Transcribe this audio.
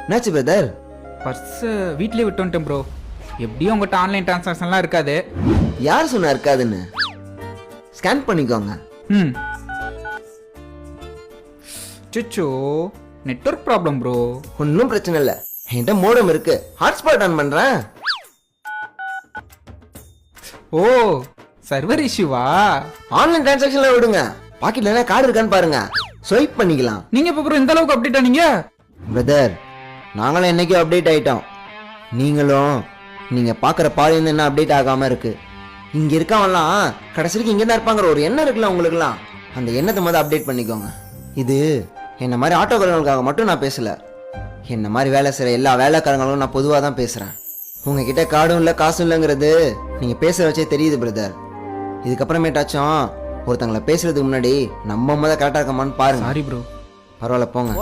என்னாச்சு brother? Purse வீட்லயே விட்டு வந்துட்டேன் ப்ரோ. எப்படியும் உங்கள்கிட்ட ஆன்லைன் டிரான்சாக்ஷன்லாம் இருக்காது. யார் சொன்னா இருக்காதுன்னு? ஸ்கேன் பண்ணிக்கோங்க. ம். சுச்சோ, நெட்வொர்க் ப்ராப்ளம் ப்ரோ. ஒன்றும் பிரச்சனை இல்லை, என்கிட்ட மோடம் இருக்கு. ஹாட்ஸ்பாட் ஆன் பண்றேன். ஓ, சர்வர் இஷ்யூவா? ஆன்லைன் டிரான்சாக்ஷன்ல விடுங்க. பாக்கெட்ல என்ன கார்டு இருக்கான்னு பாருங்க, ஸ்வைப் பண்ணிக்கலாம். நீங்க இப்ப ப்ரோ இந்த அளவுக்கு அப்டேட் ஆனீங்க? பிரதர், நாங்களும் என்னைக்கோ அப்டேட் ஆயிட்டோம். நீங்களும் நீங்க பாக்குற பாலியம் என்ன அப்டேட் ஆகாம இருக்கு. இங்க இருக்கவன்லாம் கடைசிக்கு இங்க தான் இருப்பாங்கிற ஒரு எண்ணம் இருக்குல்ல உங்களுக்குலாம், அந்த எண்ணத்தை முதல்ல அப்டேட் பண்ணிக்கோங்க. இது என்ன மாதிரி ஆட்டோக்காரங்களுக்காக மட்டும் நான் பேசல, என்ன மாதிரி வேலை செய்யற எல்லா வேலைக்காரங்களும் நான் பொதுவாக தான் பேசுறேன். உங்ககிட்ட கார்டும் இல்லை காசும் இல்லைங்கிறது நீங்க பேசுற வச்சே தெரியுது பிரதர். இதுக்கப்புறமேட்டாச்சும் ஒருத்தங்களை பேசுறதுக்கு முன்னாடி நம்ம கரெக்டா இருக்கமான்னு பாருங்க. Sorry bro. பரவாயில்ல, போங்க.